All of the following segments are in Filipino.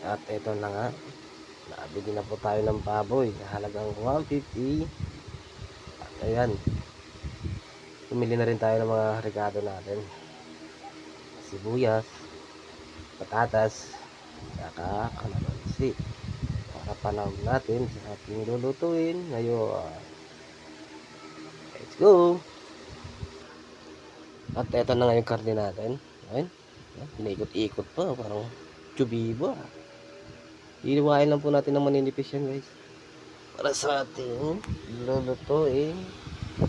At ito na nga, nabili na po tayo ng baboy sa halagang 150. At ayan, pumili na rin tayo ng mga regado natin. Sibuyas, patatas, saka kalamansi. Para panahon natin sa ating lulutuin ngayon. Let's go! At ito na nga yung karne natin. Ayun, pinaikot-ikot pa, parang chubiba. Iniwain lang po natin ng maninipis yan, guys, para sa ating lulutuin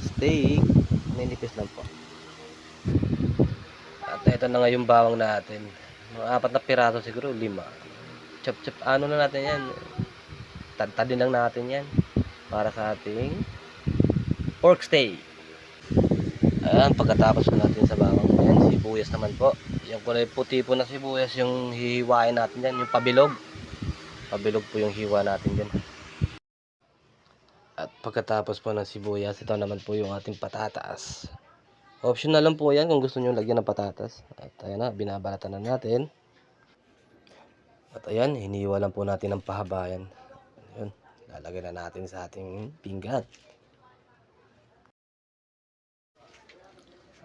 steak. Maninipis lang po. At ito na nga yung bawang natin, mga 4 na piraso siguro, 5. Chop ano na natin yan, tadtadin lang natin yan para sa ating pork steak. Ayan, pagkatapos natin sa bawang yan, sibuyas naman po, yung kulay puti po na sibuyas yung hihiwain natin yan, yung pabilog po yung hiwa natin dyan. At pagkatapos po ng sibuyas, ito naman po yung ating patatas. Optional lang po yan kung gusto nyo lagyan ng patatas. At ayan na, binabalatan na natin. At ayan, hiniwa lang po natin ng pahabayan. Ayun, lalagay na natin sa ating pinggan.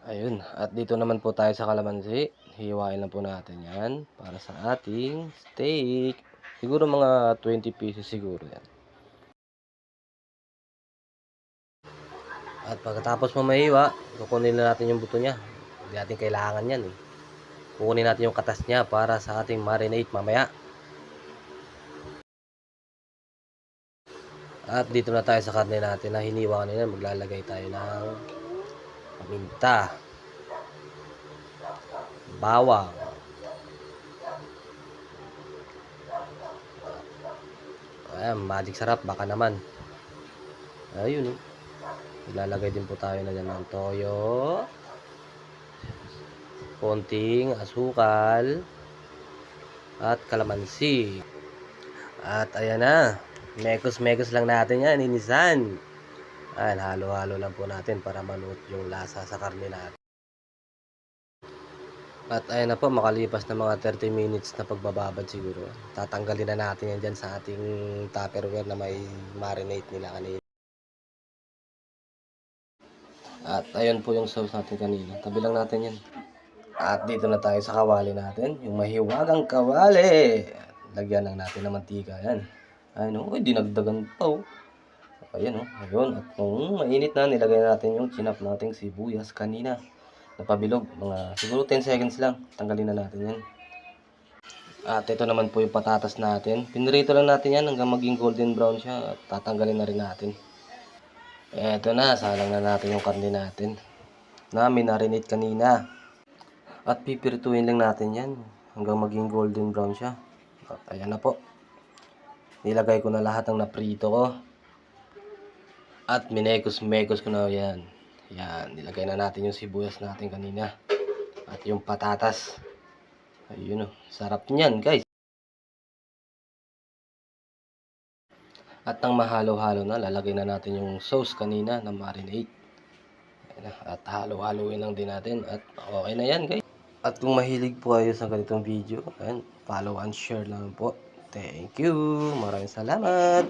Ayun, at dito naman po tayo sa kalamansi. Hiwain lang po natin yan para sa ating steak. Siguro mga 20 pieces siguro yan. At pagkatapos mo mahiwa, kukunin na natin yung buto niya. Hindi natin kailangan yan eh. Kukunin natin yung katas niya para sa ating marinade mamaya. At dito na tayo sa karne natin na hiniwa kanina. Maglalagay tayo ng paminta, bawang, ayan, magic sarap baka naman. Ayun, ilalagay din po tayo na dyan ng toyo, konting asukal, at kalamansi. At ayan na, mekos lang natin yan, inisan. Ayan, halo-halo lang po natin para manuot yung lasa sa karne natin. At ayan na po, makalipas na mga 30 minutes na pagbababad siguro, tatanggalin na natin yan dyan sa ating tupperware na may marinate nila kanina. At ayun po yung sauce natin kanina, tabi lang natin yan. At dito na tayo sa kawali natin, yung mahiwagang kawali. Lagyan lang natin ng mantika yan. Ayun o, dinagdagan pa o. Ayan o, ayun. At kung mainit na, nilagay natin yung chinap nating sibuyas kanina. Napabilog, mga siguro 10 seconds lang. Tanggalin na natin yan. At ito naman po yung patatas natin. Pinrito lang natin yan hanggang maging golden brown siya. At tatanggalin na rin natin. Eto na, salang na natin yung karne natin na minarinate kanina. At pipirituin lang natin yan hanggang maging golden brown siya. At ayan na po. Nilagay ko na lahat ng naprito ko. At minekos ko na yan. Yan, nilagay na natin yung sibuyas natin kanina. At yung patatas. Ayun o, sarap niyan guys. At nang mahalo-halo na, lalagay na natin yung sauce kanina na marinade. At halo-haloin lang din natin. At okay na yan guys. At kung mahilig po kayo sa ganitong video, ayan, follow and share lang po. Thank you. Maraming salamat.